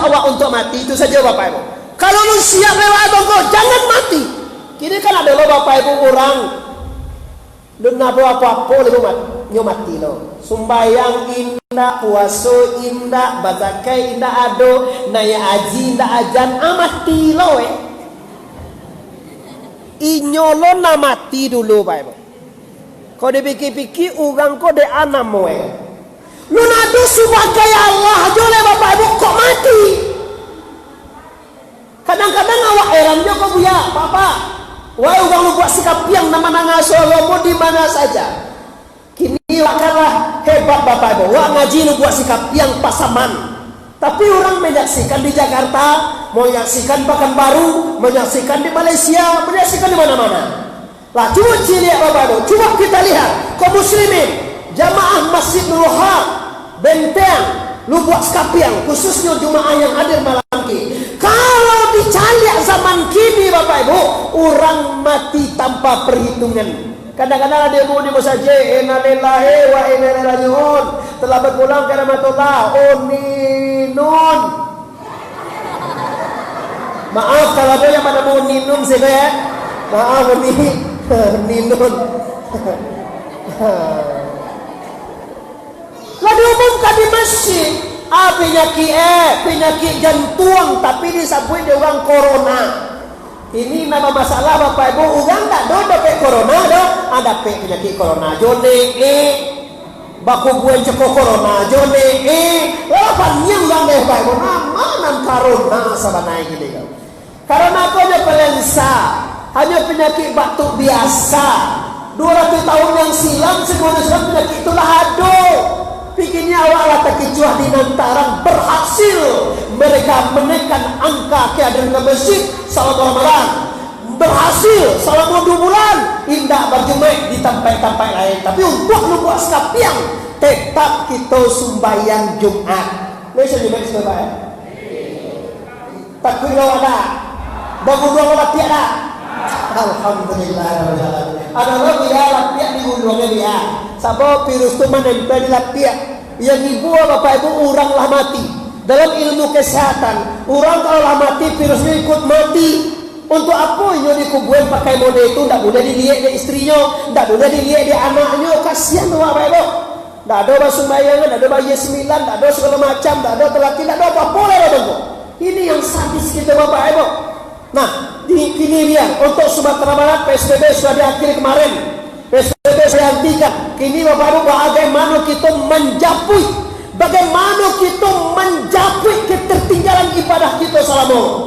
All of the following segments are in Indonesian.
awak untuk mati, itu saja Bapak Ibu. Kalau lu siap lewat engkau, jangan mati. Kini kan ada lo Bapak Ibu orang dena apa-apa lu mati lo. Sumbayang indah, puasa indah, bazakai indah ado, naya aji indah ajan, mati lo Inyolo na mati dulu Bapak Ibu. Kau dipikir-pikir orang kau de anam lu nado sebagai Allah aja oleh Bapak Ibu kok mati. Kadang-kadang awak heran juga kau buya Papa. Wah orang lu buat sikap yang nama-nama Solomo di mana saja. Kini wakarlah hebat Bapak Ibu. Wah ngaji lu buat sikap yang Pasaman. Tapi orang menyaksikan di Jakarta, menyaksikan Pekanbaru, menyaksikan di Malaysia, menyaksikan di mana-mana. Lah coba lihat Bapak Ibu, coba kita lihat kaum muslimin, jamaah Masjid Nurul Haq, Benteng, lu buat skapiang, khususnya jemaah yang hadir malam ini. Kalau dicaliak zaman kini Bapak Ibu, orang mati tanpa perhitungan. Kadang-kadang ada yang mau di saja, inna lillahi wa inna ilaihi raji'un, telah berpulang ke rahmatullah. Oh ninun. Maaf kalau ada yang pada mau ninun sih ya. Maaf ini ninun. Lah diumumkan di masjid, penyakit jantung, tapi disebut dia orang corona. Ini nama masalah Bapak Ibu, orang tak do dapat corona do, ada penyakit corona. Jone baku buen ceko corona, jone lapan yang orang deh Bapak Ibu, mana corona sabanai gini kan. Karena kau hanya influenza, hanya penyakit batuk biasa. 200 tahun yang silam sebenarnya penyakit itulah ado. Pikirnya awak tak kecuah di Nantarang berhasil mereka menekan angka kehadiran ke masjid selama Ramadan. Berhasil selama 2 bulan indah berjemaah di tempat-tempat lain. Tapi untuk membuat skapiang tetap kita sembahyang Jumat. Bisa juga disebut ya. Takut lawan ada. Bangun dua lapiak dah. Alhamdulillah. Ada lagi ya lapiak di gunungnya dia. Sabab virus itu menempel di lapiak. Yang ibu Bapak Ibu orang lah mati. Dalam ilmu kesehatan, orang kalau lah mati virusnya ikut mati. Untuk apa ini dikuburin pakai mode itu? Tidak boleh dilihat di istrinya, tidak boleh dilihat di anaknya. Kasihan tuh Bapak Ibu. Tidak ada basumbayangan, tidak ada bayi 9, tidak ada segala macam, tidak ada telaki, tidak ada apa-apa boleh Bapak Ibu. Ini yang sadis kita Bapak Ibu. Nah, ini dia untuk Sumatera Barat PSBB sudah diakhiri kemarin. PSBB saya hentikan. Kini Bapak Ibu bagaimana kita menjapui ketertinggalan ibadah kita selama.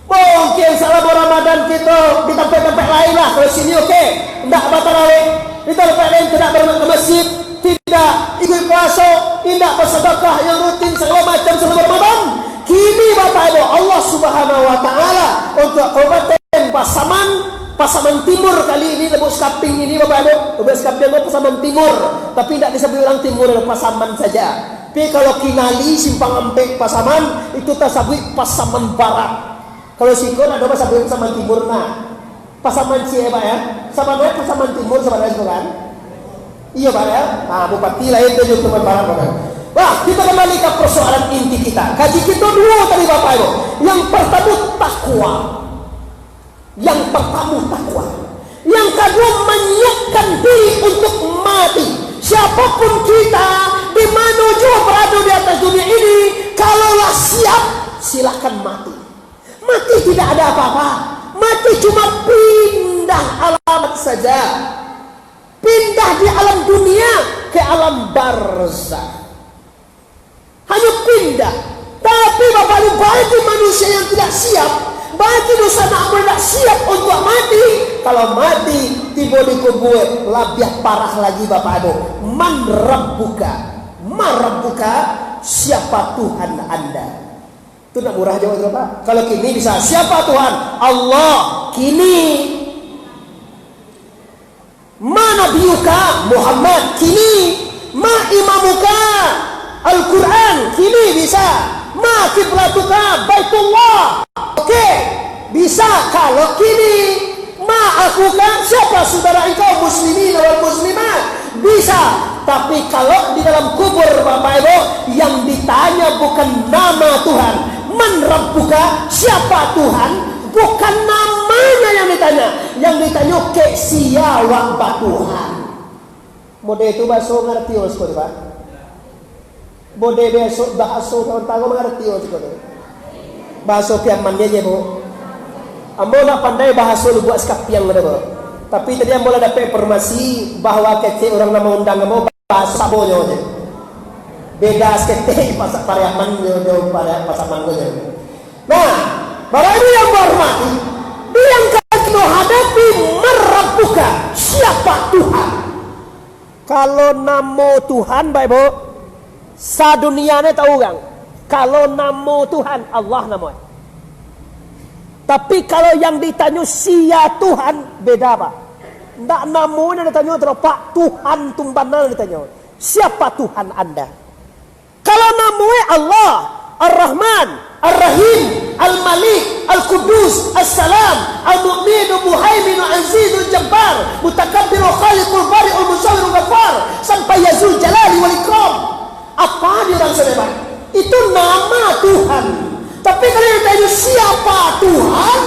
Mungkin selama Ramadan kita di tempat-tempat lain lah. Kalau sini oke, tidak tarawih. Di tempat lain tidak berangkat ke masjid, tidak ikut puasa, tidak bersedekah yang rutin segala macam selama Ramadan. Kini Bapak Ibu Allah Subhanahu Wa Taala untuk Kabupaten Pasaman Timur kali ini lebih skaping ini Bapak Ibu, lebih skaping Pasaman Timur, tapi tidak disebut orang Timur, Pasaman saja. Tapi kalau Kinali Simpang Ampek Pasaman itu tersebut Pasaman Barat. Kalau Sikon ada sebut Pasaman Timur. Nah, Pasaman siapa ya? Pasaman Timur sebenarnya kan? Iya Pak ya. Nah, bupati lain itu juga Barat Bapak. Wah, kita kembali ke persoalan inti kita. Kaji kita dulu tadi Bapak Ibu. Yang pertama takwa. Yang kedua menyiapkan diri untuk mati. Siapapun kita, di mana juga berada di atas dunia ini, kalaulah siap, silakan mati. Mati tidak ada apa-apa. Mati cuma pindah alamat saja. Pindah di alam dunia ke alam barzakh. Hanya pindah. Tapi Bapak Ibu, bagi manusia yang tidak siap, bagi dosa amal tidak siap untuk mati, kalau mati tiba di kubur lebih parah lagi Bapak Ibu. Man rabbuka, siapa Tuhan Anda? Itu nak murah jawab Bapak. Kalau kini bisa, siapa Tuhan? Allah. Kini ma nabiyuka Muhammad. Kini ma imamuka Al-Quran. Kini bisa. Ma kiblatuka Baitullah. Oke, bisa. Kalau kini ma akukan, siapa saudara engkau muslimin wal muslimat? Bisa. Tapi kalau di dalam kubur Bapak Ibu, yang ditanya bukan nama Tuhan, man rabbuka, siapa Tuhan, bukan namanya yang ditanya. Yang ditanya ke siapa Tuhan. Mode itu bahasa ngerti os ko, Pak. Mode bahasa kawan tahu mengerti os ko. Bahasa kiaman dia Bu. Ambo nak pandai bahasa lu buat skapiang ada Bu. Tapi tadi ambo dapat informasi bahwa kece orang nama undang ambo bahasa sabonya aja. Beda sekete pasak pariaman yo pada pasaman gue. Nah, Bapak Ibu yang berhormati, yang kita hadapi merabbuka, siapa Tuhan? Kalau namo Tuhan Bapak Ibu, sadunianya tahu kan? Kalau namo Tuhan Allah namanya. Tapi kalau yang ditanya sia Tuhan beda Pak. Ndak namanya ditanya terus Pak Tuhan tumbanan ditanya. Siapa Tuhan Anda? Kalau namanya Allah, Ar-Rahman, Ar-Rahim, Al-Malik, Al-Qudus, As-Salam, Al-Mu'min, Al-Muhaimin, Al-Aziz, Al-Jabbar, Mutakabbir, Khaliqul Bari, Al-Musawwir, Al-Ghaffar, sampai Yazul Jalali wal Ikram. Apa dia orang sedebat? Itu nama Tuhan. Tapi kalau ditanya siapa Tuhan,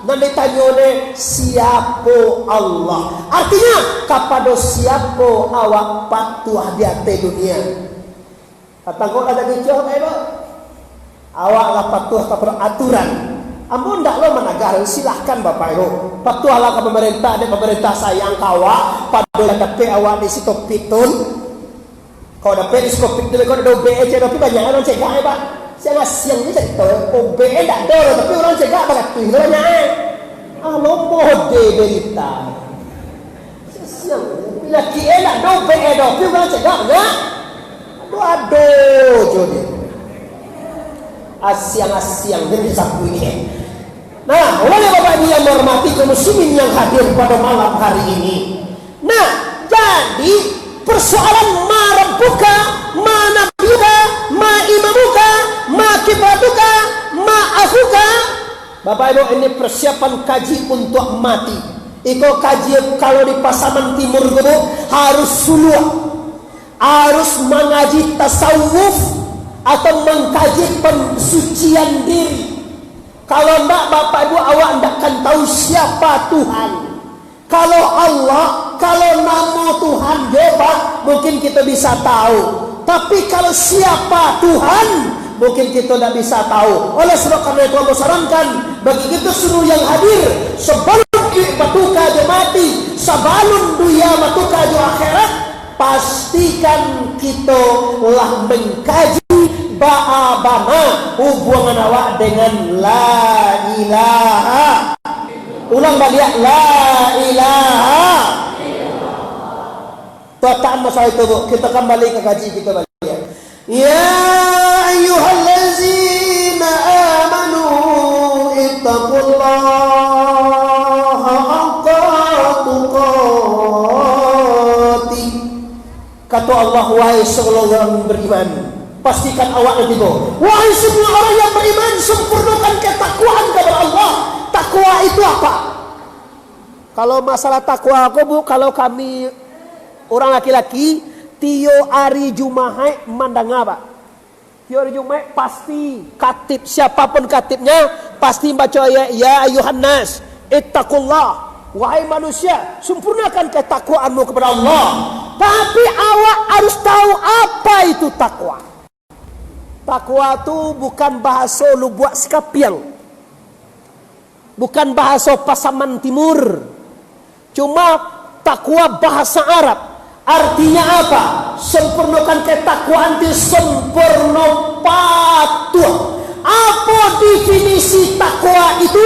nanti tanya siapa Allah. Artinya kepada siapa awak patuh di atas dunia. Patangkot ada kicau Bapak Ibu. Awaklah patuh kepada aturan. Ampun ndak lo menagar, silahkan Bapak Ibu. Patuhlah ke pemerintah, dan pemerintah sayang kawak. Pada dapat awak di situ pitun. Kau dapat di situ pitun, kau ada OBE, tapi banyak orang cegah ya Pak. Saya nggak siang ni cerita OBE tak ada, tapi orang cegah banyak tu banyak. Lomo de berita. Siang, bila kia tak ada OBE dah, tapi orang cegah banyak. Aduh, jodoh. Asyang-asyang dari sapu ini. Nah, oleh Bapak Ibu yang menghormati kaum muslimin yang hadir pada malam hari ini. Nah, jadi persoalan ma rabbuka, ma nabiyuka, ma imamuka, ma kiblatuka, ma akhuka. Bapak Ibu, ini persiapan kaji untuk mati. Iko kaji kalau di Pasaman Timur itu harus suluh, harus mengaji tasawuf atau mengkaji pensucian diri. Kalau enggak Bapak Ibu awak enggak akan tahu siapa Tuhan. Kalau Allah, kalau nama Tuhan hebat, mungkin kita bisa tahu. Tapi kalau siapa Tuhan, mungkin kita tidak bisa tahu. Oleh sebab karena itu Allah sarankan bagi kita seluruh yang hadir, sebelum matuka je mati, sebelum dunia matuka je akhirat, pastikan kita telah mengkaji ba'abana hubungan awak dengan la ilaha. Ulang balik la ilaha. Tuataan masalah itu Bu. Kita kembali ke kaji kita balik. Ya ayyuhallazina amanu ittaqullaha haqqa tuqatih. Kata Allah, wahai seluruh orang beriman, pastikan awak nanti Bu. Wahai semua orang yang beriman, sempurnakan ketakwaan kepada Allah. Takwa itu apa? Kalau masalah takwa aku Bu, kalau kami orang laki-laki, tiyo hari Jumat mandang apa? Tiyo hari Jumat pasti katib, siapapun katibnya pasti baca ya ayuhan nas ittaqullah. Wahai manusia, sempurnakan ketakwaanmu kepada Allah. Tapi awak harus tahu apa itu takwa. Takwa itu bukan bahasa lu buat sekapiang, bukan bahasa Pasaman Timur. Cuma takwa bahasa Arab. Artinya apa? Sempurnakan ketakwaan itu sempurna patuh. Apa definisi takwa itu?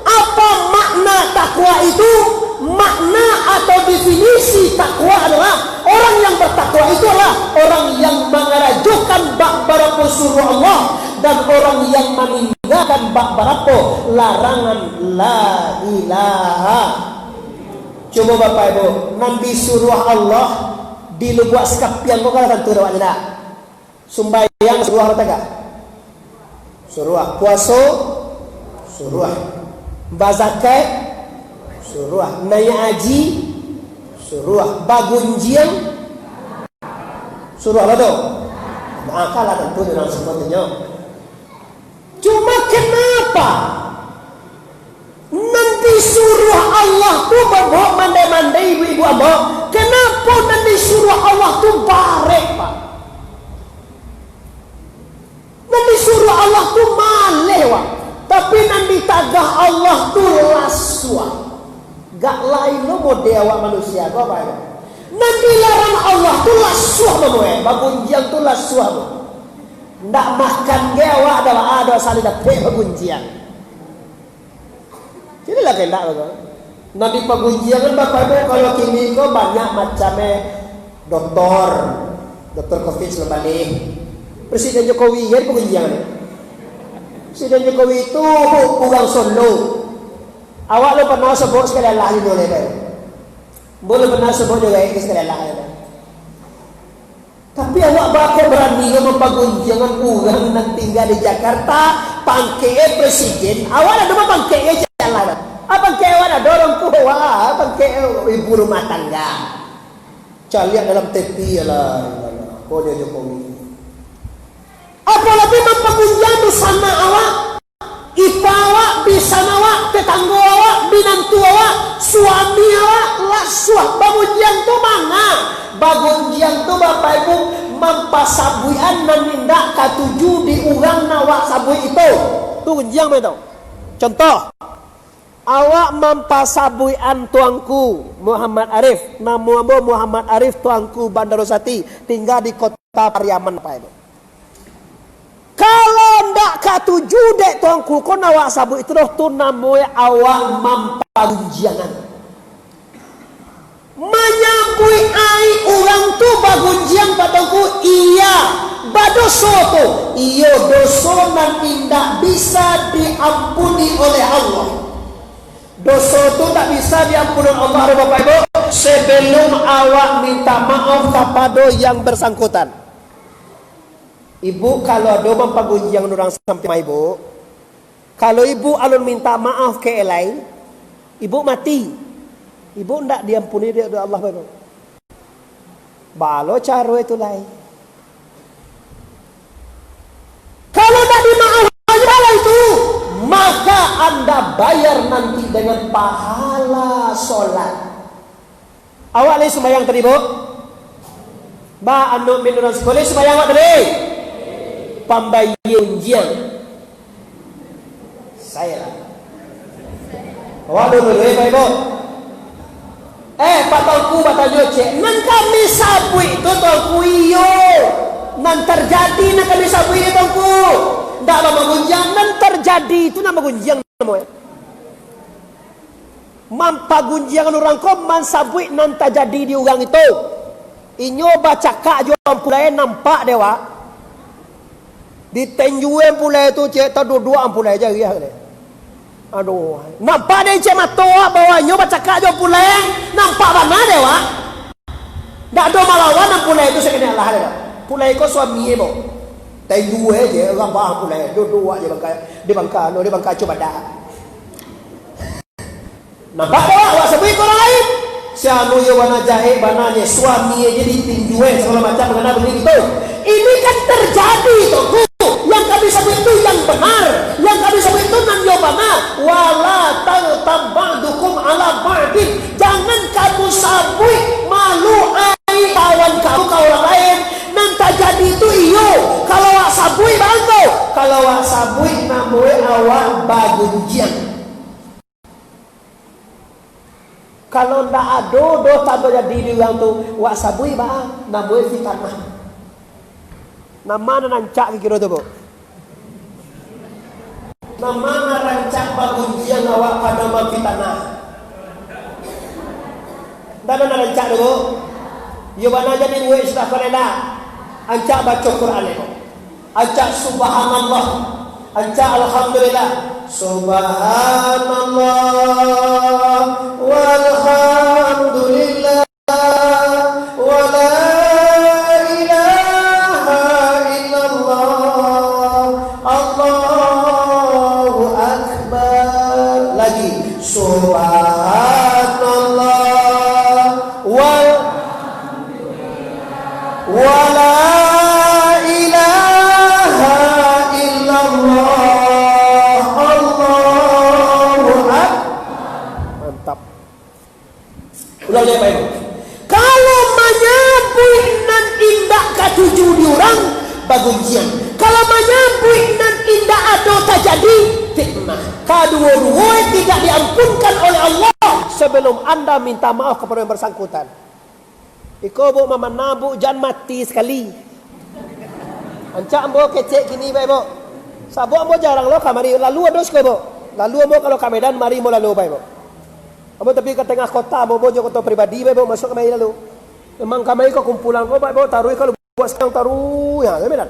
Apa makna takwa itu? Makna atau definisi takwa adalah orang yang bertakwa itu adalah orang yang mengerajukan bak-barapo suruh Allah dan orang yang meninggalkan bak-barapo larangan la ilaha. Coba Bapak Ibu, nanti suruh Allah di lubuak sekapian kau kalau tentu rawat tidak. Sumbayang suruh apa tak? Suruh puasa, suruh bazakat, suruh naik haji, suruh bagunjian, Suruh apa tuh? Akalah tentu dengan sebetulnya. Cuma kenapa nanti suruh Allah tuh bawa mandai-mandai ibu-ibu abang? Kenapa nanti suruh Allah tuh barek pak? Nanti suruh Allah tuh maleh wak. Tapi nanti tagah Allah tuh laswa. Gak lain lo model awak manusia kau apa ya? Nanti larang Allah tuh laswa manusia. Bagunjiang tuh laswa. Ndak makan dia awak ada saling dapet bagunjiang. Jadi lah kendak betul. Nanti bagunjiang kan bapak ibu kalau kini kau banyak macamnya doktor COVID sebalik. Presiden Jokowi ya bagunjiang. Presiden Jokowi itu orang Solo. Awak lo pernah sebut sekali Allah boleh tak? Boleh pernah sebut juga sekali Allah. Tapi awak bakal berani membangun jangan orang yang tinggal di Jakarta pangke presiden. Awak ada apa pangke jalan? Apa pangke awak ada orang tua? Pangke ibu rumah tangga. Calian dalam tepi lah. Kau dia Jokowi. Apalagi membangun jangan sama awak. Ipa awak, bisa awak, tetangga awak, binantu awak, suami awak, lasuah. Bagunjiang tu mana? Bagunjiang tu bapak ibu mempasabuian menindak katuju di urang nawak sabui itu. Tu gunjiang betul. Contoh, awak mempasabuian tuanku Muhammad Arif, nama Muhammad Arif tuanku Bandarosati, tinggal di kota Pariaman apa itu. Kalau ndak katuju dek tuanku kau nawak sabu itu tu namanya awak mampagunjiangan. Menyambui ai orang tu bagunjiang patangku iya badoso tu iyo doso nanti ndak bisa diampuni oleh Allah. Doso tu tak bisa diampuni oleh Allah Bapak Ibu sebelum awak minta maaf kepada yang bersangkutan. Ibu kalau ada mempagunjiang orang sampai ibu, kalau ibu alun minta maaf ke lain, ibu mati. Ibu ndak diampuni oleh Allah baru. Balo cara itu lain. Kalau tak dimaafkan itu, maka anda bayar nanti dengan pahala solat. Awak ni sembahyang tadi bu? Ba anu minuran sekolah sembahyang awak tadi? Pambayunjian saya waduh Pak Ibu patauku batajo cek nan kami sabui itu tolku iyo nan terjadi nan kami sabui itu tolku ndak lama gunjang nan terjadi itu nama gunjang namanya mampagunjian orang kau man sabui nan terjadi di orang itu inyo baca kak jual pulai nampak dewa di tenjuan pula itu cek dua pula aja ya. Aduh, nampak dia cek matoa bawahnya baca kak pula nampak mana dewa? Dak ada malawan pula itu sekena Allah dewa. Pula itu suami ebo. Tenjuan aja orang bah pula dua aja di bangka coba dah. Nampak dewa awak sebut orang lain. Sianu yo wana jahe bananya suami aja di tenjuan segala macam mengenai begitu. Ini kan terjadi tuh. Yang kami sebut itu yang benar. Yang kami sebut itu nan yobana. Wala ta'tabadukum ala ba'din. Jangan kamu sabui malu ai kawan kamu ke orang lain. Nan terjadi itu iyo. Kalau awak sabui bangko. Kalau awak sabui namanya awak bagunjian. Kalau ndak ada dosa terjadi di orang tu, awak sabui bang namanya fitnah. Nama nancak kira tu bu. Nama rancak bagunjian awak pada mafi tanah. Dan rancak tu. Yo bana jadi gue istilah kalenda. Ancak baca Quran itu. Ancak subhanallah. Ancak alhamdulillah. Subhanallah walhamdulillah wala subhanallah wala Anda minta maaf kepada yang bersangkutan. Iko bu mama nabu jangan mati sekali. Ancak ambo kecek gini baik bu. Sabu ambo jarang lo kamari lalu ados ko bu. Lalu ambo kalau ke Medan mari mo lalu baik bu. Ambo tapi ke tengah kota ambo bojo kota pribadi baik bu masuk kamari lalu. Memang kamari ko kumpulan ko baik bu taruh kalau buat sekarang taruh ya Medan.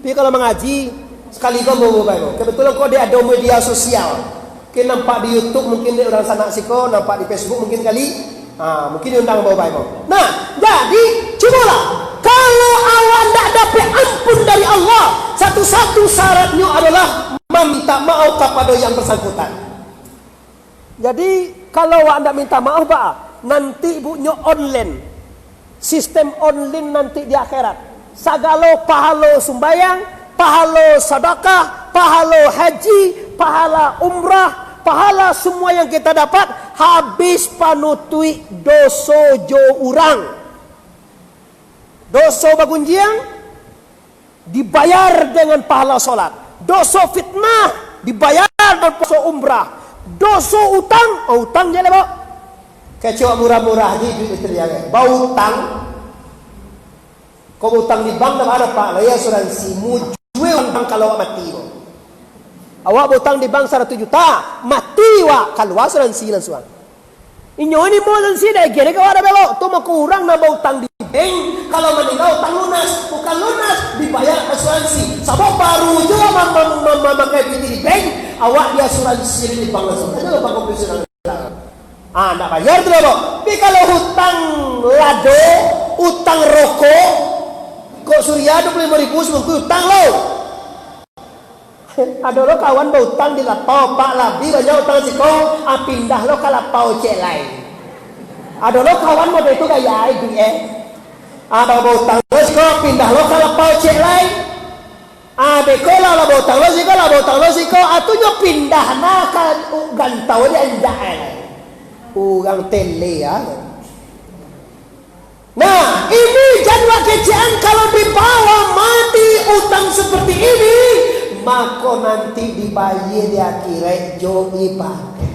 Tapi kalau mengaji sekali ko mau baik bu. Kebetulan ko dia ada media sosial. Mungkin nampak di YouTube mungkin dia orang sana siko nampak di Facebook mungkin kali. Mungkin diundang bawa baik. Nah, jadi cubalah. Kalau awak tidak dapat ampun dari Allah, satu-satu syaratnya adalah meminta maaf kepada yang bersangkutan. Jadi kalau awak tidak minta maaf, nanti ibunya online, sistem online nanti di akhirat. Sagalo pahala sumbayang, pahala sedekah, pahala haji, pahala umrah. Pahala semua yang kita dapat habis panutui dosa jo urang. Dosa bagunjiang dibayar dengan pahala solat. Dosa fitnah dibayar dengan dosa umrah. Dosa utang, utang je lebo. Kecoa murah-murah di duit itu dia. Bau utang. Kau utang di bank ada pak, laya asuransi mujue utang kalau mati. Awak utang di bank 100 juta, mati wak keluar asuransi langsung. Inyo ini mau asuransi dah kira kau ada belok, tu mau kurang nambah utang di bank. Kalau meninggal utang lunas, bukan lunas dibayar asuransi. Sebab baru juga memakai pinti di bank, awak di asuransi di bank langsung. Ada lupa komisi nak bayar tu belok. Tapi kalau hutang lado, utang rokok, kok Surya 25.000 seminggu utang lo. Ada lo kawan berutang di lapau pak labi banyak utang siko, pindah lo ke lapau cek lain. Ada lo kawan mau itu gaya itu ada berutang lo siko, pindah lo ke lapau cek lain. Beko lah berutang lo siko, atunya pindah nak gantau dia anjay. Orang tele ya. Nah ini jadwal kecian kalau dibawa mati utang seperti ini. Maka nanti dibayar di akhirat jo ibadah.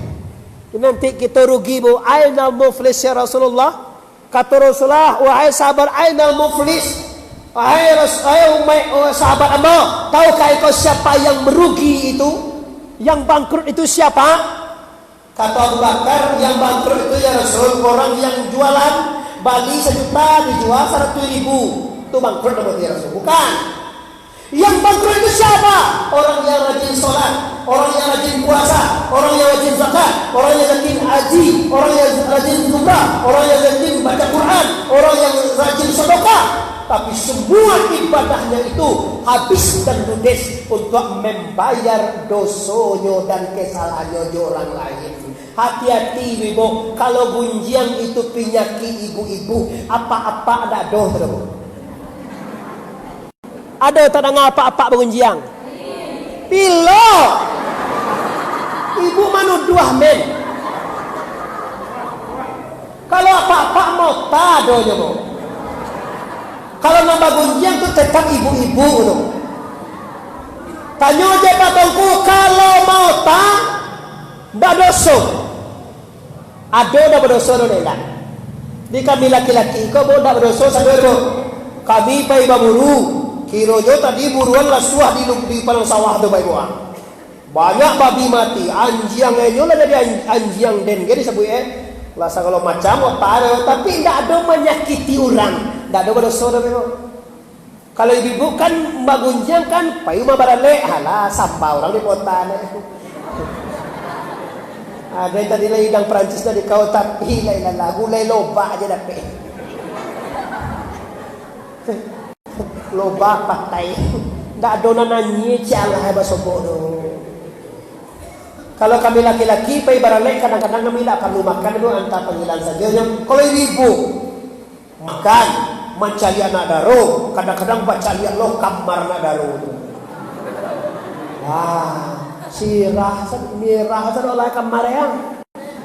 Nanti kita rugi bu. Ainal muflis ya Rasulullah. Kata Rasulullah, wahai sahabat ainal muflis. Wahai sahabat amba, tahukah kau siapa yang merugi itu? Yang bangkrut itu siapa? Kata Abu Bakar, yang bangkrut itu ya Rasul, orang yang jualan bali 1 juta dijual 100.000. Itu bangkrut nama dia Rasul. Bukan. Yang bangkrut itu siapa? Orang yang rajin sholat, orang yang rajin puasa, orang yang rajin zakat, orang yang rajin haji, orang yang rajin umrah, orang yang rajin baca Quran, orang yang rajin sedekah. Tapi semua ibadahnya itu habis dan ludes untuk membayar dosonya dan kesalahannya orang lain. Hati-hati ibu, kalau gunjiang itu penyakit ibu-ibu, apa-apa ada dosa. Ada tak dengar apa-apa berunjiang? Pilo. Ibu manuduah men. Kalau apa-apa mau tadonya mau. Kalau nambah gunjiang tu tetap ibu-ibu tu. Tanya je patongku kalau mau tak badoso. Ada dah badoso tu dah. Di kami laki-laki kau boleh dah badoso sampai tu. Kami pai baburu. Kirojo tadi buruan lah suah di palang sawah tu baik buah. Banyak babi mati, anjing enyo lah jadi anjing den jadi sebut Lasa kalau macam apa tapi tidak ada menyakiti orang, tidak ada berdosa dah memang. Kalau ibu kan mbak gunjang kan, payu mah barale, halah sampah orang di kota ni. Ada yang tadi lagi hidang Perancis dari kau tapi lagu lay loba aja dapat. Loba patai ndak dona nanya calah bahasa bodoh. Kalau kami laki-laki pai baralek kadang-kadang kami tak perlu makan itu antar panggilan saja. Kalau ibu makan mencari anak daro, kadang-kadang baca lihat lo kamar anak daro itu. Wah, sirah mirah oleh kamar yang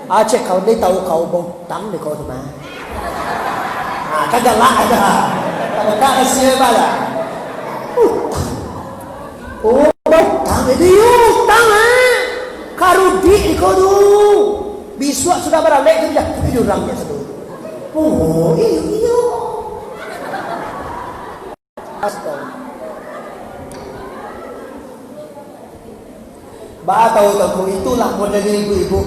Aceh kau ni tahu kau botang ni kau tu mah. Kagak lah ada. Tak hasil bala. Utang itu utang Karudi kau tu. Biswa sudah balik kerja jurangnya sedulur. Oh, iyo. Astaga. Tahu itulah model ibu-ibu.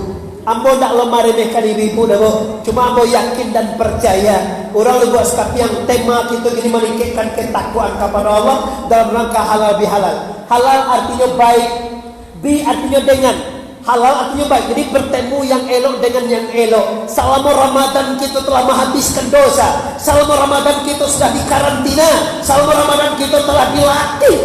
Ambo tak lemah remehkan ibu-ibu dah, cuma ambo yakin dan percaya orang lu buat sekap yang tema kita ini meningkatkan ketakwaan kepada Allah dalam rangka halal bihalal. Halal artinya baik, bi artinya dengan, halal artinya baik. Jadi bertemu yang elok dengan yang elok. Selama Ramadan kita telah menghabiskan dosa, selama Ramadan kita sudah dikarantina, selama Ramadan kita telah dilatih.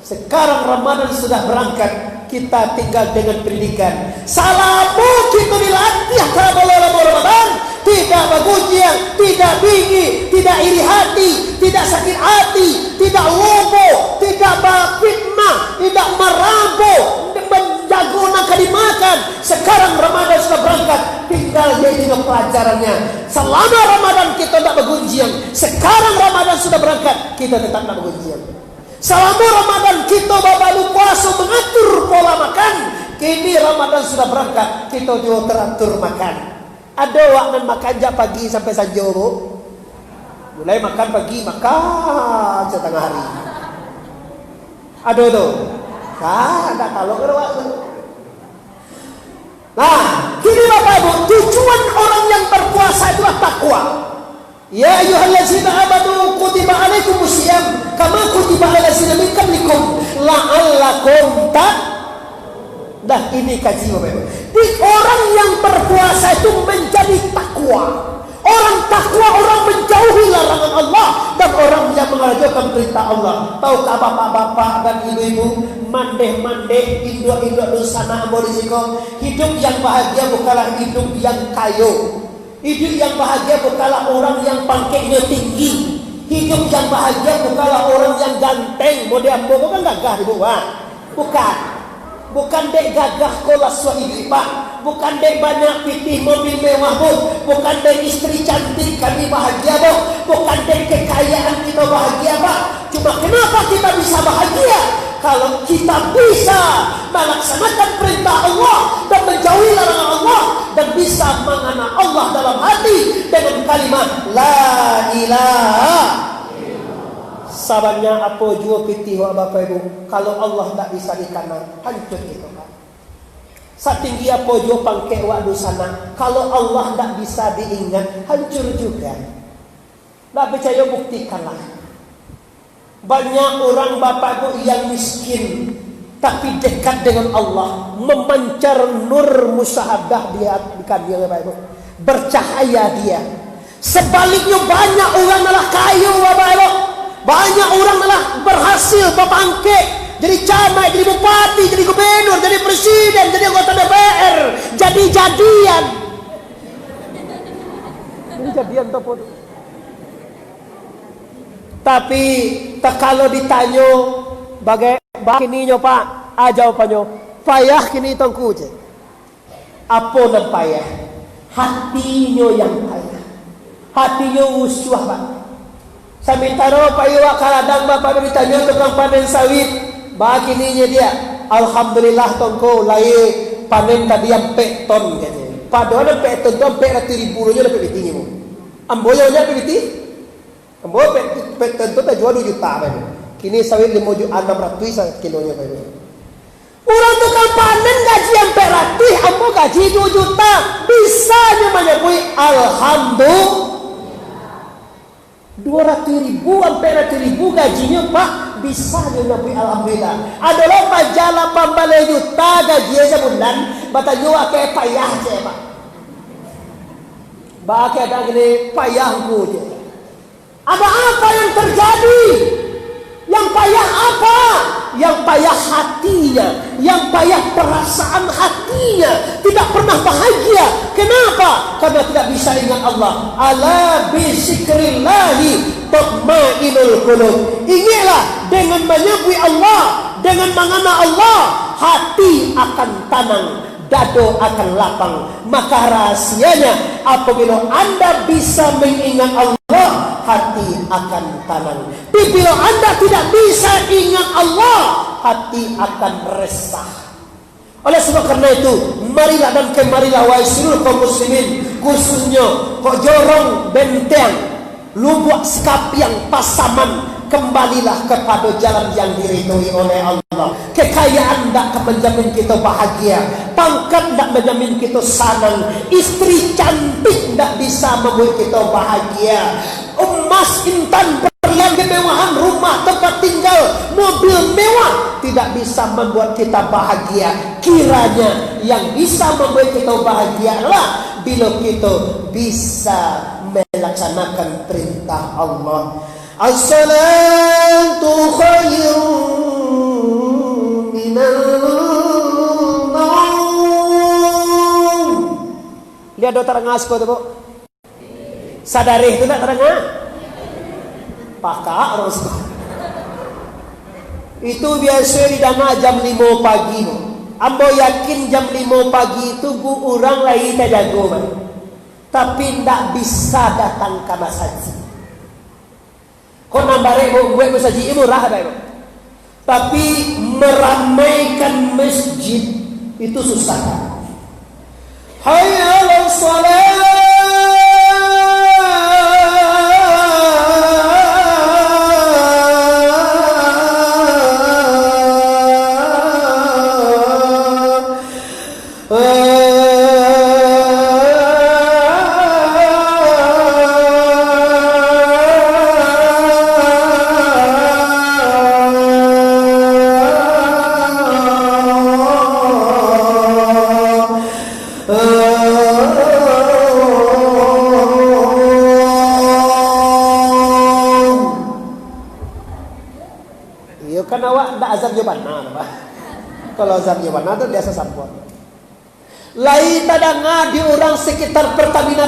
Sekarang Ramadan sudah berangkat, kita tinggal dengan pendidikan. Salamu kita dilatih kalau Ramadan, tidak begujian, tidak bingit, tidak iri hati, tidak sakit hati, tidak lobo, tidak fitnah, tidak merampok, menjaga nak dimakan. Sekarang Ramadan sudah berangkat, tinggal jadi pelajarannya. Selama Ramadan kita tidak begujian, sekarang Ramadan sudah berangkat, kita tetap tidak begujian. Selama Ramadan kita baru puasa mengatur pola makan, kini Ramadan sudah berangkat, kita juga teratur makan. Ada waktu makan jam pagi sampai sanjur, mulai makan pagi, makan setengah hari. Ada tuh, ada kalau waktu. Nah, kini Bapak Ibu, tujuan orang yang berpuasa itulah takwa. Ya ayyuhallazina amanu kutiba alaikumusiyam kama kutiba alal ladzina min qablikum la'allakum Dah ini kaji Bapak Ibu. Di orang yang berpuasa itu menjadi takwa. Orang takwa orang menjauhi larangan Allah dan orang yang mengerjakan perintah Allah. Tahukah bapak-bapak dan ibu-ibu, mandeh-mandeh induk-induk dosana amborisiko, hidup yang bahagia bukanlah hidup yang kayu. Hidup yang bahagia bukanlah orang yang pangkatnya tinggi. Hidup yang bahagia bukanlah orang yang ganteng. Model ambo kan gagah ibu, bukan. Bukan dek gagah kolas suami pak. Bukan dek banyak pitih mobil mewah bu. Bukan dek istri cantik kami bahagia bu. Bukan dek kekayaan kita bahagia pak. Cuma kenapa kita bisa bahagia? Kalau kita bisa melaksanakan perintah Allah dan menjauhi larangan Allah dan bisa mengenal Allah dalam hati dengan kalimat La ilaha. Sabarnya apa jua pitih Bapak Ibu, kalau Allah tak bisa dikana hancur kita Pak. Satinggi apa jua pangkek waktu sana, kalau Allah tak bisa diingat hancur juga. Tak percaya buktikanlah. Banyak orang Bapak Ibu yang miskin tapi dekat dengan Allah, memancar nur musyahadah dia Bapak Ibu, bercahaya dia. Sebaliknya banyak orang malah kayu Bapak Ibu, banyak orang malah berhasil berpangkit, jadi camat, jadi bupati, jadi gubernur, jadi presiden, jadi anggota DPR, jadi jadian telepon. Tapi kalau ditanya bagininya Pak, jawabannya payah kini tongku je. Apa nan payah? Hatinya yang payah. Hatinya usuh Pak. Sementara Pak Iwa kaladang Bapak ditanya tukang panen sawit, bagininya dia, alhamdulillah tongko lai panen tadi yang pek ton katanya. Padahal pek ton tu pek ratu ribu nya dapat bitingnya mu. Amboyo nya dapat biting. Amboyo pek ton tu tak jual 2 juta Pak. Kini sawit 5.600 kilonya Pak. Orang tukang panen gaji yang pek ratih, ambo gaji 2 juta, bisa nya menyebut alhamdulillah. 200.000 sampai 100.000 gajinya Pak, bisa menyebut alhamdulillah. Adalah pajala pambale juta gajinya sebulan, batanya kayak payah je Pak. Baki ada gini payahku je. Ada apa yang terjadi? Yang payah apa? Yang payah hatinya, yang payah perasaan hatinya, tidak pernah bahagia. Kenapa? Karena tidak bisa ingat Allah. Ala bizikrillahi tatma'innul qulub. Ingatlah dengan menyebut Allah, dengan mengenal Allah, hati akan tenang, dado akan lapang. Maka rahasianya, apabila Anda bisa mengingat Allah, hati akan tenang. Bila Anda tidak bisa ingat Allah, hati akan resah. Oleh sebab karena itu, marilah dan kemarilah wahai seluruh kaum muslimin, khususnya kok jorong benteng, lubuk Sekapiang, Pasaman, kembalilah kepada jalan yang diridhoi oleh Allah. Kekayaan tidak menjamin kita bahagia, pangkat tidak menjamin kita senang, istri cantik tidak bisa membuat kita bahagia, emas intan, berlian, kemewahan, rumah, tempat tinggal, mobil mewah tidak bisa membuat kita bahagia. Kiranya yang bisa membuat kita bahagia adalah bila kita bisa melaksanakan perintah Allah. As-salatu khairun minal naum. Lihat do terengah asko tu, Bu. Sadari itu nak terengah? Pakak orang sekolah. Itu biasa didana jam 5 pagi. Ambo yakin jam 5 pagi itu bu orang lagi tak jago, man. Tapi tak bisa datang ke masjid. Kau nambah gue masjid murah ada, tapi meramaikan masjid itu susah. Hayya 'alas shalah. Kan awak ndak azab jabana apa? Kalau azab jabana tu biasa sampun. Lai tadanga di orang sekitar terminal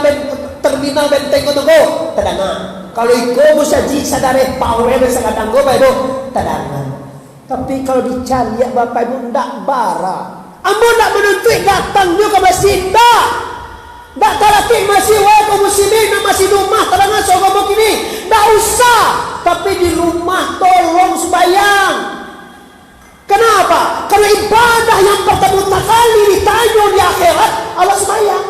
benteng itu go tadanga. Kalau iko musaji sadare pawe sangat anggo bae do tadanga. Tapi kalau dicari ya Bapak Ibu ndak bara. Ambo ndak menuntut datang juga ke masjid ndak. Ndak talaki masih wa kaum muslimin masih rumah tadanga sogo kini. Ndak usah. Tapi di rumah tolong sembahyang. Kenapa? Karena ibadah yang pertama kali ditanya di akhirat Allah sembahyang.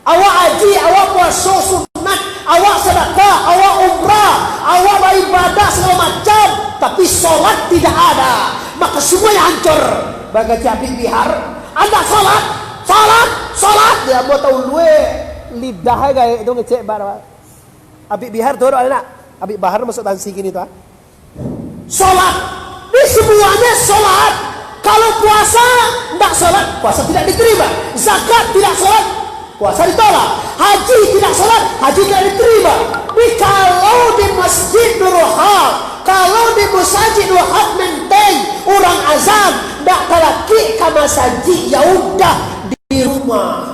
Awak haji, awak puasa sunat, awak sedekah, awak umrah, awak beribadah segala macam, tapi solat tidak ada, maka semuanya hancur. Bagai Habib Bihar, ada solat, dia mau tahu luwe lidah gaya itu ngecek barang. Habib Bihar tu ada nak? Habib Bahar masuk tansi gini tu. Solat, ini semuanya solat. Kalau puasa tidak solat, puasa tidak diterima. Zakat tidak solat, puasa ditolak. Haji tidak solat, haji tidak diterima. Ini kalau di masjid Nurul, kalau di masjid Nurul menteng orang azan, tidak talaki ke masjid, ya udah di rumah.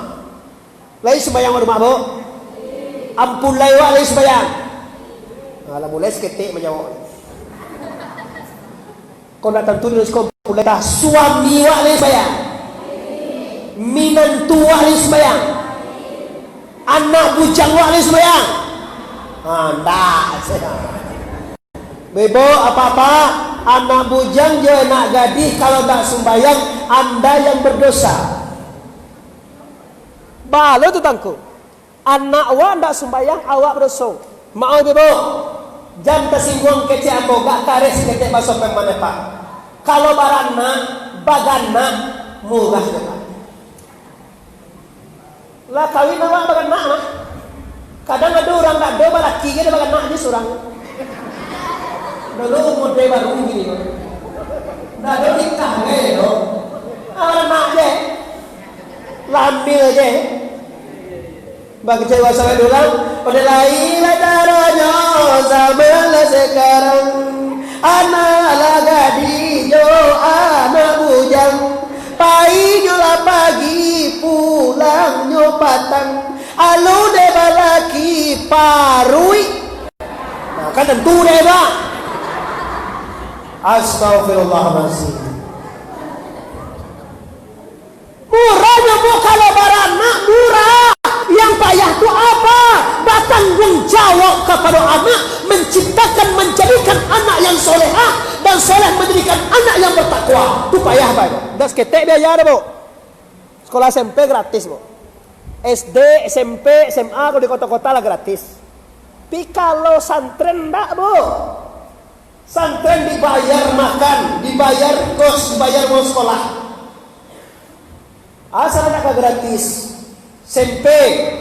Lagi sembahyang rumah bu, ampun lewat lagi sembahyang. Alah mulai seketik menjawab. Kau nak tentu dengan sekolah mulai dah suami wak lagi sembahyang, minantu wak lagi sembahyang, anak bujang wak lagi sembahyang. Ndak. Bebo apa-apa, anak bujang je nak gadis kalau tak sembahyang anda yang berdosa. Balo tu tangku. Anak wak ndak sembahyang awak berdosa. Mau bebo. Jam tersinggung kecil ambo gak tarik kecil masuk ke mana pak. Kalau barana bagana murah juga. Lah kawin awak bagana lah. Kadang ada orang tak ada laki dia bagana aja seorang. Dulu umur dia baru gini. Dah ada nikah lo. Anak je, lambil je. Bagi cewek sampai dulu, pada lainlah caranya zaman sekarang. Anak lagadi jo anak bujang, pagi pagi pulang nyopatan, alu de balaki parui. Nah, kan tentu deh pak. Astagfirullahaladzim. Murahnya bu kalau baranak murah. Yang payah itu apa? Bertanggung jawab kepada anak, menciptakan, menjadikan anak yang solehah dan soleh menjadikan anak yang bertakwa. bertakwa. Itu payah Pak. Das ketek biaya ada Bu. Sekolah SMP gratis Bu. SD, SMP, SMA kalau di kota-kota lah gratis. Tapi kalau santren enggak Bu. Santren dibayar makan, dibayar kos, dibayar mau sekolah. Asal anak gratis. SMP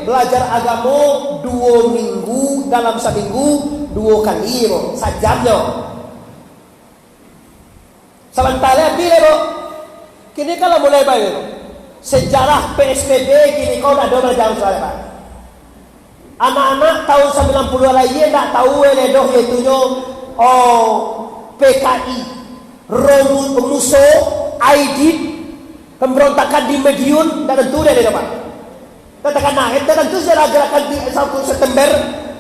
belajar agama 2 minggu, dalam seminggu 2 kali Bu. Sajam yo. Sementara bila Bu. Kini kalau mulai baik Bu. Sejarah PSBB gini kau dah ada jauh soalnya Pak. Anak-anak tahun 90 lagi tak tahu ledoh itunya PKI, Romuso, Aidit, pemberontakan di Medion dan tentu dia Pak. Katakan naik dan tentu setelah gerakan 1 September,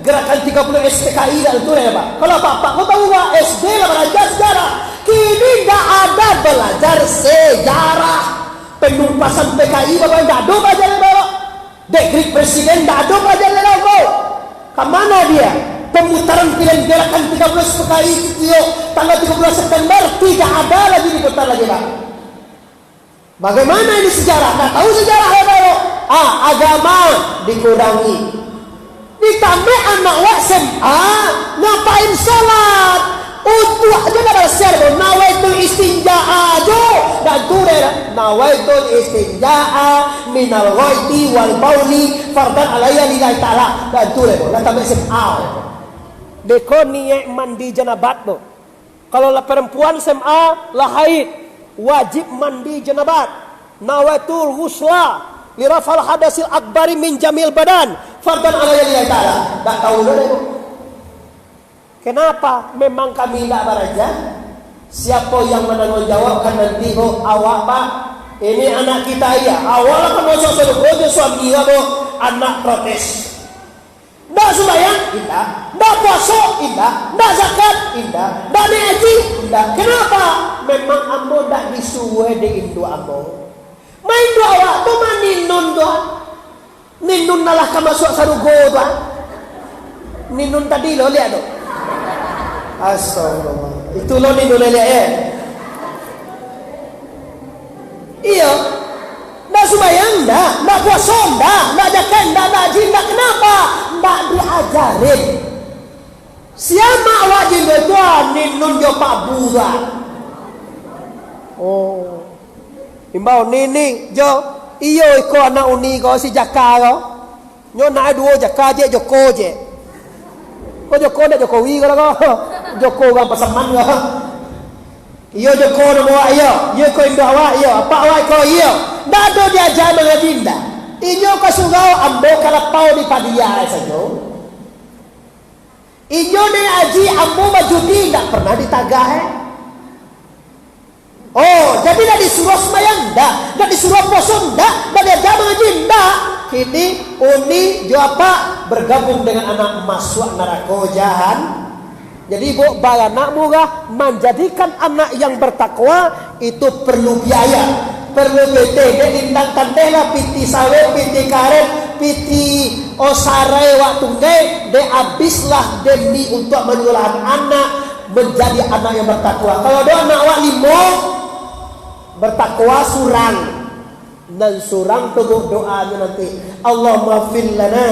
gerakan 30 SPKI dan tentu dia Pak. Kalau Bapak kau tahu Pak, SD lah belajar sejarah. Kini tak ada belajar sejarah. Penumpasan PKI Bapak tidak ada pelajaran Bapak. Dekret Presiden tidak ada pelajaran Bapak. Kemana dia? Pemutaran pilihan gerakan 30 PKI itu tanggal 30 September tidak ada lagi diputar lagi Pak. Bagaimana ini sejarah? Tidak tahu sejarah ya Bapak. Agama dikurangi. Ditambah anak SMA ngapain sholat? Untuk aja dah bersiar tu, nawaitul istinjaa jo, dan tu dah nawaitul istinjaa minal ghaiti wal bauli fardan alaiya lillahi taala, dan tu dah, dah tambah SMA. Deko niat mandi janabat tu. Kalau lah perempuan SMA lah haid, wajib mandi janabat. Nawaitul ghusla lirafal hadasil akbari min jamil badan fardan alaiya lillahi taala. Tak tahu dah tu. Kenapa? Memang kami tidak beraja. Siapa yang menanggung jawabkan nanti awak Pak? Ini anak kita ya. Awal kan masuk surga suami kamu anak protes. Tidak sembahyang? Tidak. Tidak puasa? Tidak. Tidak zakat? Tidak. Tidak haji? Tidak. Kenapa? Memang ambo tidak disuwe di Indo ambo. Main doa awak tu maninun doa. Ninun nalah kamasuk surga doa. Ninun tadi lo lihat tu. Astagfirullah. Itu lo ni boleh lihat ya. Iya. Ndak sembahyang dah, ndak puasa dah, ndak zakat dah, ndak haji dah. Kenapa? Ndak diajarin. Siapa wajib berdoa ninun jo Pak Bura. Oh. Imbau nini jo iyo iko anak uni ko si Jaka ko. Nyo na duo Jaka je Joko je. Ko Joko ndak Jokowi ko ko. Joko bang pasaman ko. Iyo Joko no bawa iyo. Iyo ko indo awak iyo. Apa awak ko iyo. Ndak ada diajar mengaji ndak. Inyo ka sugao ambo kalapau di padia sajo. Inyo ne aji ambo majudi ndak pernah ditagah Oh, jadi dah disuruh sembahyang dah, dah disuruh puasa dah, dah diajar mengaji dah. Kini uni jo apa bergabung dengan anak masuk neraka jahan. Jadi bu anak murah menjadikan anak yang bertakwa itu perlu biaya, perlu PT, de lindang tandela, piti sawe, piti karet, piti osare waktu ngai, de habislah demi untuk menyulahan anak menjadi anak yang bertakwa. Kalau doa anak awak limo bertakwa surang dan surang tunggu doanya nanti Allahumma fil lana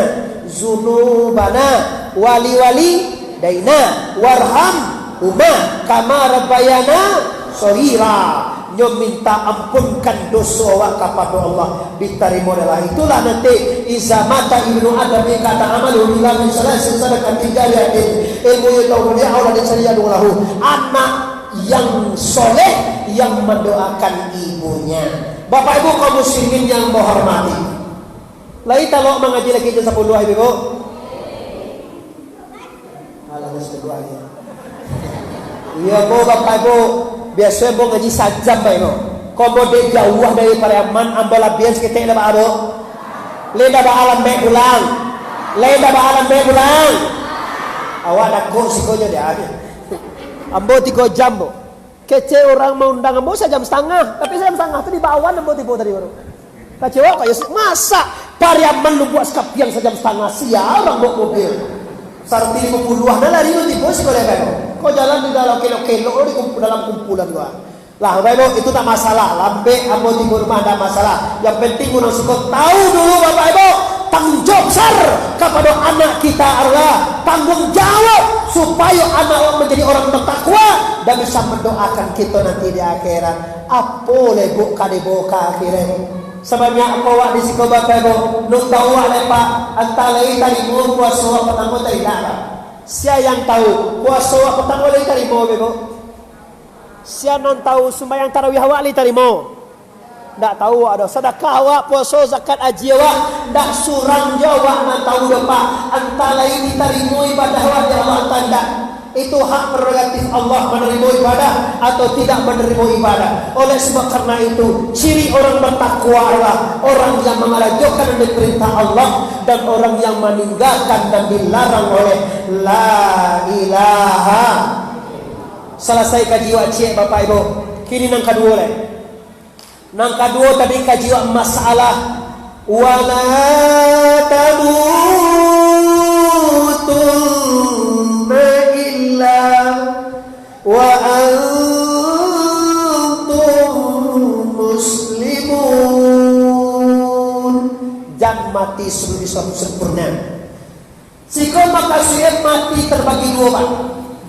zunubana wali daina warham umma kama rabbayana sohira. Nyo minta ampunkan dosa wa kepada Allah diterima adalah itulah nanti iza mata ibnu adam kata amalu billahi salasin sadaqatin jariyatin ilmu yatawalli Allah disariadu lahu anak yang soleh yang mendoakan ibunya. Bapak ibu kaum muslimin yang menghormati. Lai kalau mengaji lagi jam 10 ibu. Alas kedua ya. Iya bu bapak ibu biasa bu ngaji sajam baik bu. Komo de jauh dari Pariaman ambil bias kita ada pak abu. Leda ba alam baik pulang. Leda ba alam baik pulang. Awak dah kok sikonya dia ada. Ambo 3 jam bu. Kece orang mau undang ambo sejam setengah. Tapi sejam setengah itu di bawah ambo tiba tadi baru. Kecewa kayak masa Pariaman lu buat skapiang sejam setengah siapa orang bawa mobil. Sarti 50-an lari lu tiba sih boleh kan. Kau jalan di dalam kilo-kilo di dalam kumpulan gua. Lah, Bapak Ibu, itu tak masalah. Lambe ambo timur mah tak masalah. Yang penting mun suka tahu dulu Bapak Ibu, tanggung jawab besar kepada anak kita adalah tanggung jawab supaya anak menjadi orang bertakwa dan bisa mendoakan kita nanti di akhirat. Apa lebok kadeboka akhirat. Sebanyak bawa di siko Bapak Ibu, nuk bawa lepak antara tadi mau puasa pertama tadi dah. Siapa yang tahu puasa pertama tadi mau Bapak Ibu? Siapa yang tahu sembahyang tarawih awak li tarimo? Tak tahu ada sedekah awak, puasa, zakat, haji awak, tak surang jawab nak tahu depan antara ini tarimo ibadah awak ya Allah tanda. Itu hak prerogatif Allah menerima ibadah atau tidak menerima ibadah. Oleh sebab karena itu ciri orang bertakwa adalah orang yang mengajarkan dan perintah Allah dan orang yang meninggalkan dan dilarang oleh la ilaha. Selesai kaji wajib Bapak Ibu. Kini nang kedua le. Nang kedua tadi kaji masalah wala tamutunna illa wa antum muslimun. Jangan mati sebelum sempurna. Jika maka sudah mati terbagi dua Pak.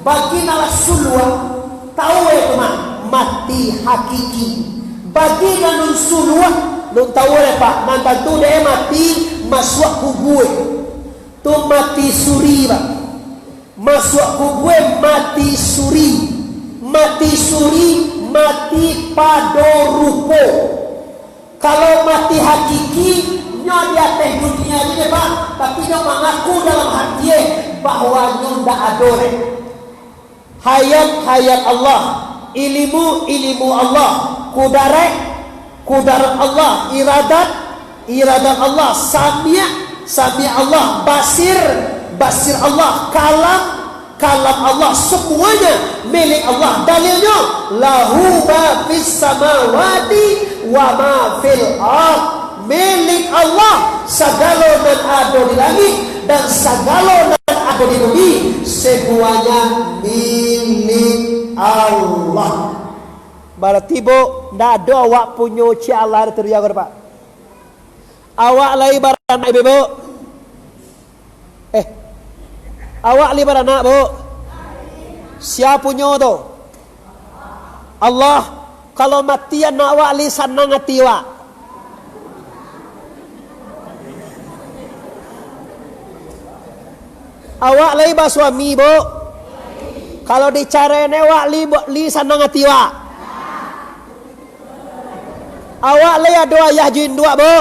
Bagi nala sulwa tahu ya teman mati hakiki. Bagi nanun sulwa nun tahu ya Pak nanti tu dia mati masuk kubur tu mati suri Pak. Masuk kubur mati suri mati pada rupo. Kalau mati hakiki nyo dia teh dunia ini Pak tapi nyo mengaku dalam hati bahwa nyo ndak adore. Hayat Allah, ilmu Allah, kudarat Allah, iradat Allah, sami' Allah, basir Allah, kalam Allah, semuanya milik Allah. Dalilnya lahu ma fis samawati wa ma fil ardh. Milik Allah segala yang ada di langit dan segala yang ada di bumi, semuanya milik Allah. Berarti bu, ndak ada awak punya ci Allah terjaga Pak. Awak lai baranak ibu. Awak lai baranak bu. Siapa punya tu? Allah. Kalau mati anak awak li senang hati awak. Awak lai ba suami bu. Kalau dicari awak li senang hati awak. Awak lai ada ayah jin dua bu.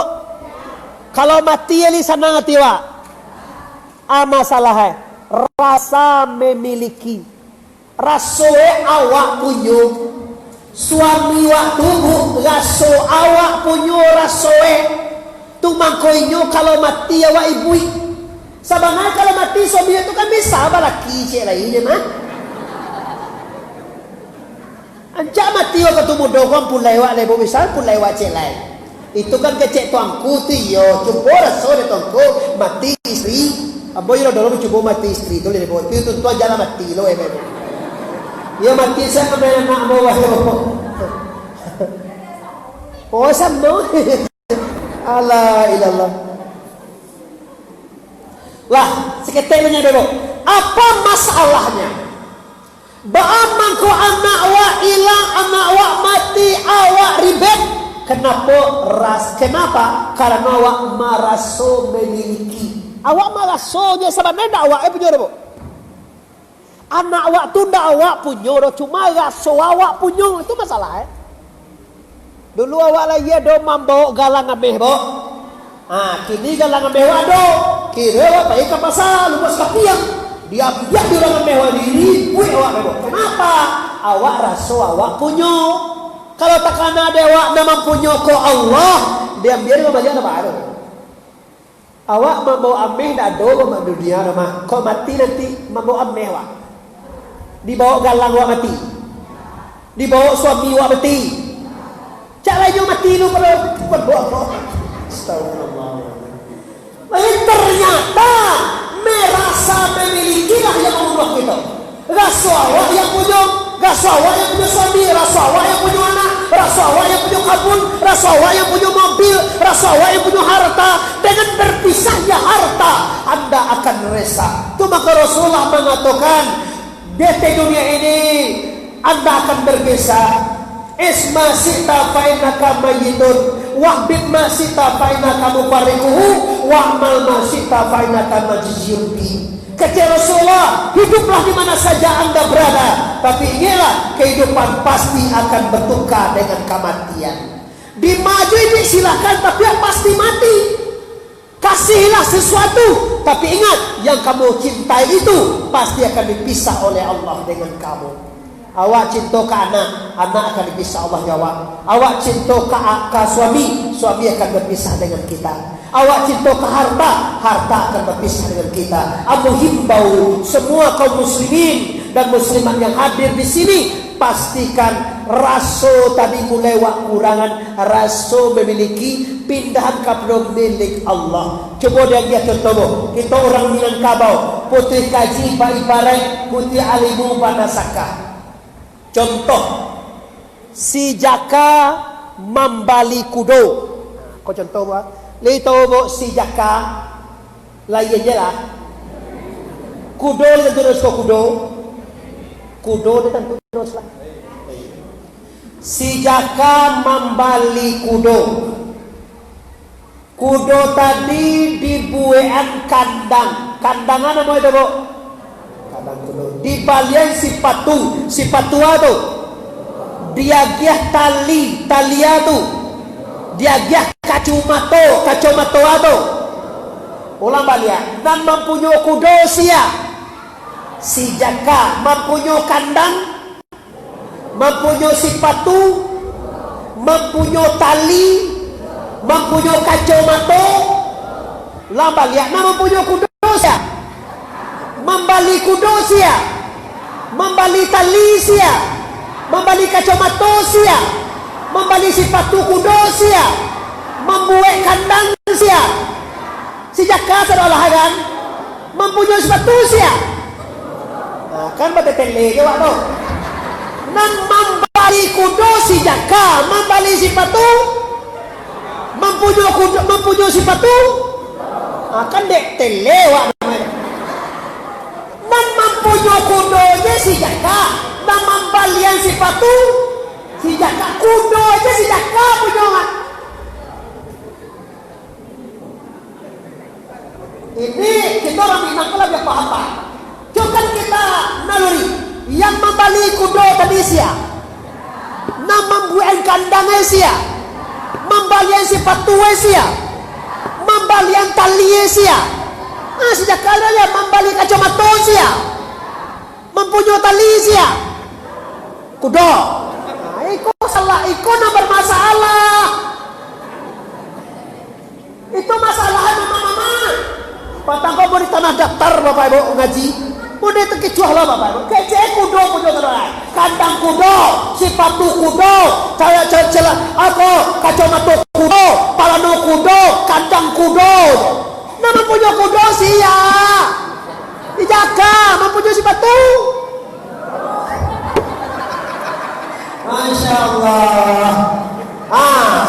Kalau mati li senang hati awak. Masalah rasa memiliki. Rasoe awak punya. Suami waktu bu raso awak punya rasoe. Tu mangkoinyo kalau mati awak ibu. Sebenarnya kalau mati suami itu kan bisa laki cek lainnya mah. Anjak mati waktu ketemu doang pulai wak lebo misal pulai wak cek lain. Itu kan kecek tuangku tu yo coba rasul tuangku mati istri. Aboy lo dulu coba mati istri tu lebo itu tuan jalan mati lo ebe. Dia mati saya kemana nak bawa lo. Oh sama. Allah ilallah. Lah, seketelnya dulu. Apa masalahnya? Ba'aman ko anak wa hilang, anak wa mati, awak ribet. Kenapa? Karena awak maraso memiliki. Awak maraso nya sebenarnya awak punya dulu. Anak awak tu ndak awak punya, cuma raso awak punya itu masalah. Dulu awak lagi ada membawa galang ameh, bo. Kini galang ameh wado. Kira awak pergi ke pasar, lupa sekian. Dia biar di orang ameh diri, awak bo. Kenapa? Awak raso awak punya. Kalau takkan ada awak memang punya ko Allah, dia biar membaca apa ada. Awak membawa ameh dak ada ke dunia mah. Kau mati nanti membawa ameh awak. Dibawa galang awak mati. Dibawa suami awak mati. Cak lagi mati lu pada berdoa. Astagfirullah. Ternyata merasa memilikilah yang Allah kita. Rasul awak yang punya, rasul awak yang punya suami, rasul awak yang punya Rasulullah yang punya mobil, Rasulullah yang punya harta. Dengan berpisahnya harta, Anda akan resa. Itu maka Rasulullah mengatakan, di dunia ini Anda akan berpisah. Isma sita fa'inaka mayyitun wahbib ma sita fa'inaka mufarikuhu wa'mal ma sita fa'inaka majiziyubi. Kata Rasulullah, hiduplah di mana saja Anda berada, tapi ingatlah kehidupan pasti akan bertukar dengan kematian. Dimaju ini silakan, tapi yang pasti mati. Kasihilah sesuatu, tapi ingat yang kamu cintai itu pasti akan dipisah oleh Allah dengan kamu. Awak cinta ke anak, anak akan dipisah Allah jawab. Awak cinta ke suami, suami akan berpisah dengan kita. Awak cinta ke harta, harta akan berpisah dengan kita. Aku himbau semua kaum muslimin dan muslimat yang hadir di sini, pastikan rasa tadi mulai kurangan, rasa memiliki pindahan kepada milik Allah. Coba dia contoh, kita orang Minangkabau, putih kaji pak ibarat putih alimu pada sakah. Contoh, si jaka membali kudo. Kau contoh apa? Lihat bu si jaka, lain je lah. Kudo dia terus kudo dia terus lah. Si jaka membali kudo. Kudo tadi dibuean kandang. Kandangan apa itu bu? Di balian si patu tu dia giah talia tu dia giah kacumato tu ulang balian dan mempunyai kudo si jaka mempunyai kandang, mempunyai si patu, mempunyai tali, mempunyai kacumato ulang balian dan mempunyai kudo membali kudo sia, membali tali sia, membali kacamata sia, membali sepatu kudo sia, membuat kandang sia. Si jaka seolah kan mempunyai sepatu sia. Nah, kan pada tele je waktu. Nan membali kudo si jaka, membali sepatu, mempunyai sepatu. Nah, kan dek tele waktu. Mempunyai kudonya si jaka, dan membalian si patu si jaka. Kudo aja si jaka punya. Ini kita orang Minang kalau dia paham. Coba kita naluri yang membali kudo tadi sia, nam membuat kandangnya sia, membalian si patu sia, membalian tali sia. Sejak kala dia membali kacamata sia, mempunyai tali sia, kudo. Iko salah, iko nak bermasalah. Itu masalah mama. Patang kau beri tanah daftar bapak ibu ngaji. Mudah terkecuah lah bapak ibu. Kecek kudo punya terlalu. Kandang kudo, sepatu kudo, saya celah aku kacamata kudo, palano kudo, kandang kudo. Nama punya kudo sia, dijaga, mempunyai sepatu. Masya Allah.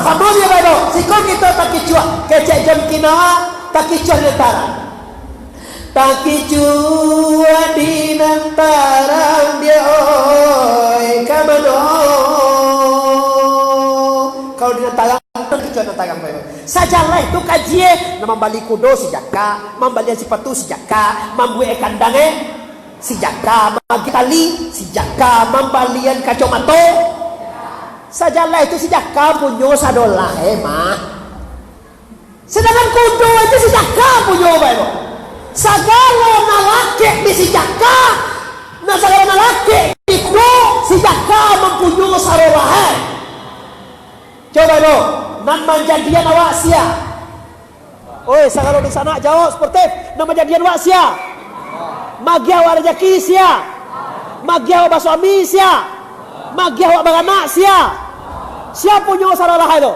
Sama dia baru. Sikon kita tak kicuah, kecek jam kinawa, tak kicuah nentara. Tak kicuah di nentara dia, oi, kamano. Kau di nentara. Sajalah itu kajian nama membali kudo si jaka, membali sepatu si jaka, membuat kandangnya si jaka, membagi tali si jaka, membalian kacamata. Sajalah itu si jaka punya sadolah mah. Sedangkan kudo itu si jaka punya bae. Sagala nalake di si jaka, nah sagala nalake di kudo si jaka mempunyai sadolah. Coba dong. Nan manjadian awak sia. Oi, sagalo di sana jawab sportif. Nan manjadian awak sia. Magi awak rezeki sia. Magi awak basuami sia. Magi awak beranak sia. Siapa punya salah itu?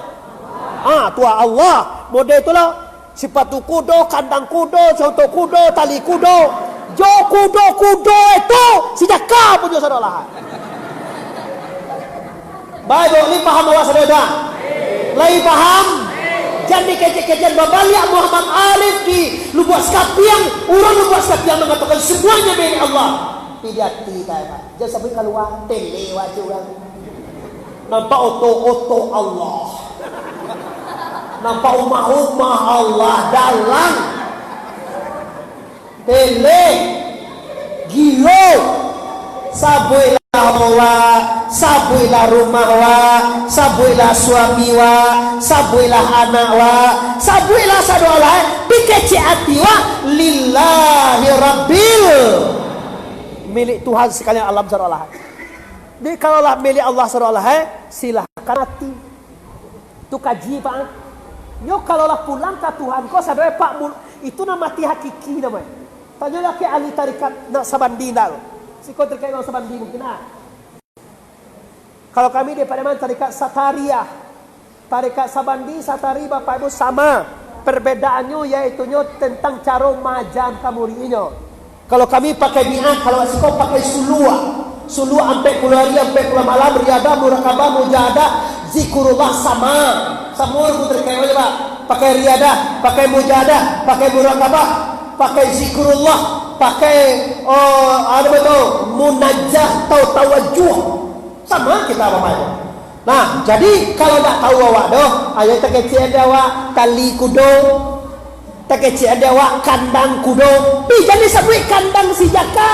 Tua Allah. Model itulah sepatu kudo, kandang kudo, contoh kudo, tali kudo. Jo kudo itu sejak kau punya salah. Baik, ini paham awak saudara. Lai paham? Jadi kece-kecean babaliak Muhammad Arif di Lubuk Skapiang. Orang Lubuk Skapiang mengatakan semuanya milik Allah. Tidak, Pak. Jangan sampai keluar tele wajah orang. Nampak oto-oto Allah. Nampak rumah-rumah Allah dalam tele gilo. Sabuilah Allah, sabuilah rumah wa, sabuilah suami wa, sabuilah anak wa, sabuilah sadolah pikeci hati wa lillahi rabbil milik Tuhan sekalian alam sadolah. Jadi kalaulah milik Allah sadolah, silahkan hati. Tu kaji Pak. Yo kalaulah pulang ke Tuhan kau sadolah Pak itu nama mati hakiki namanya. Tanya lagi ahli tarikat nak sabandina. Siko terkait dengan sabandi mungkin Kalau kami daripada mana tarikat Satariyah, tarikat Sabandi, Satari Bapak Ibu sama. Perbedaannya yaitu tentang cara majan kamurinya. Kalau kami pakai bi'ah, kalau siko pakai sulua. Sulua sampai kulari, sampai kula malam, riadah, murakabah, mujahadah, zikrullah sama. Semua terkait aja Pak. Pakai riadah, pakai mujahadah, pakai murakabah, pakai zikrullah, pakai ada betul munajjah atau tawajuh sama kita apa-apa. Nah, jadi kalau tak tahu awak doh, ayo tak kecil ada awak tali kudo, tak kecil ada awak kandang kudo. Pi jadi sebut kandang si jaka.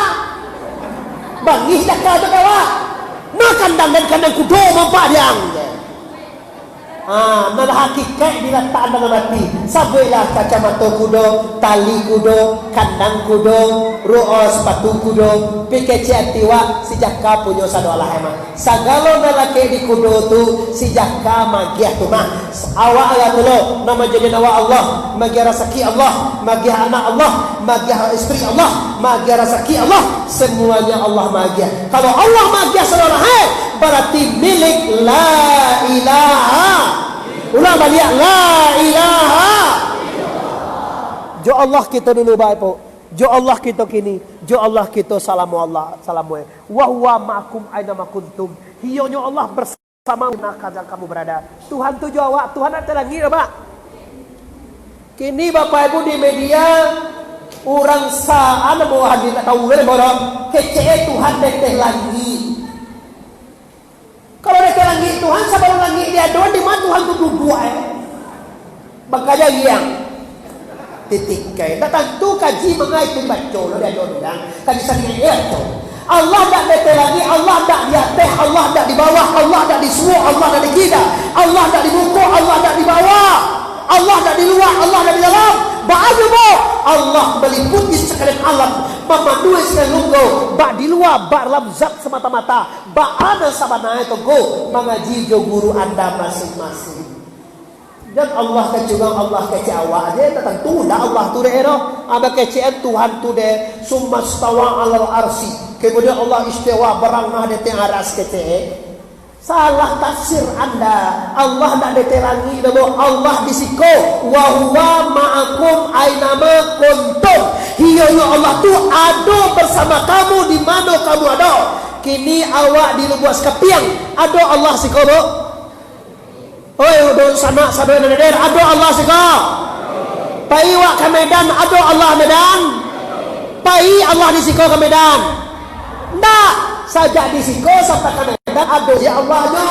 Bangi jaka tu awak. Nah kandang dan kandang kudo mampak diang. Nah hakikat diletakkan dalam hati. Sabuilah kacamata kudo, tali kudo, kandang kudo, ru'o sepatu kudo, pikeci hati wa si jaka punya sadolah emang. Sagalo nalake di kudo tu si jaka magiah tu mah. Awak ala dulu nama jadi nawa Allah, magiah rezeki Allah, magiah anak Allah, magiah istri Allah, magiah rezeki Allah, semuanya Allah magiah. Kalau Allah magiah sadolah berarti milik la ilaha. Ulang balik la ilaha. Jo Allah kita dulu baik po. Jo Allah kita kini. Jo Allah kita salamu Allah salamu. Wa huwa ma'akum aina ma kuntum. Hionya Allah bersama mana kamu berada. Tuhan tu jawab, Tuhan ada lagi Pak. Kini Bapak Ibu di media orang saan mau hadir tak tahu borong kece Tuhan deteh lagi. Kalau mereka langit Tuhan, sabar langit dia doang di mana Tuhan tu dua makanya yang titik kaya. Tak tentu kaji mengai tu baca lo dia doang. Kaji sangat itu. Allah tak deteh lagi, Allah tak di atas, Allah tak di bawah, Allah tak di semua, Allah tak di kita, Allah tak di muka, Allah tak di bawah, Allah tak di luar, Allah tak di dalam. Ba'adu bo Allah meliputi sekalian alam, memandui sekalian lunggu, ba' di luar, ba' dalam zat semata-mata, ba'ada sabana itu go mengaji jo guru anda masing-masing. Dan Allah kecungang Allah kece awak dia tentu dah Allah tu deh ada keceen Tuhan tu deh summa stawa alal arsi. Kemudian Allah istiwa berangah di aras kece. Salah tafsir anda. Allah tak diterangi bahwa Allah disiko wa huwa ma'akum ainama kuntum. Hionya Allah tu ada bersama kamu di mana kamu ada. Kini awak di Lubuk Skapiang ada Allah siko do. Oi do sana sadoi neder ada Allah siko. Pai wak ke Medan ada Allah Medan. Pai Allah disiko ke Medan. Ndak saja disiko sampai ke Medan ada ya Allahnya.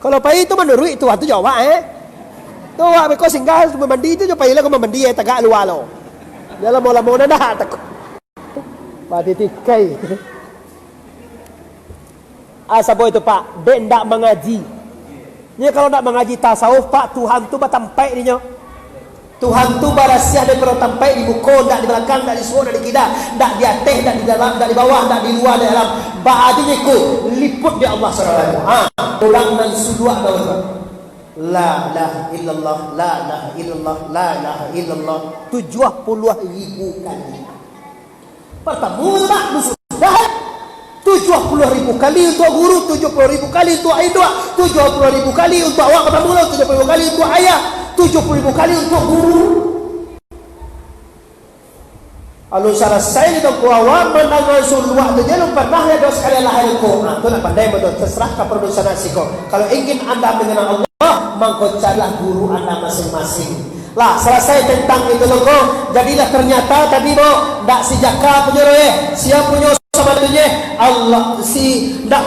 Kalau pai itu menurut itu waktu jawab tu awak kau singgah mandi itu jo pai lah kau mandi tagak luar lo. Dalam bola-bola dah tak. Pati tikai. Asabo itu Pak, dek ndak mengaji. Ni kalau ndak mengaji tasawuf Pak, Tuhan tu batampai dia. Tuhan tu barasiah daripada tampai di buku, ndak di belakang, ndak di suara, ndak di kida, ndak di atas, ndak di dalam, ndak di bawah, ndak di luar, di dalam. Ba'adinya ku liput dia Allah SWT. Orang dan sudua dah. La ilaha illallah, la ilaha illallah, la ilaha illallah 70,000 kali. Pertemu tak sudah 70,000 kali untuk guru, 70,000 kali untuk ayah, 70,000 kali untuk awak ketemu, 70,000 kali untuk ayah, 70,000 kali untuk guru. Lalu selesai itu kuawan menanggal suluah tu jangan pernah ya dos sekali lahir ko. Nah, tu nak pandai betul terserah ke produsen nasiko. Kalau ingin anda mengenal Allah, maka carilah guru anda masing-masing. Lah selesai tentang itu logo. Jadilah ternyata tadi mo ndak si jaka punya roe, siapa punya sama tunya Allah si ndak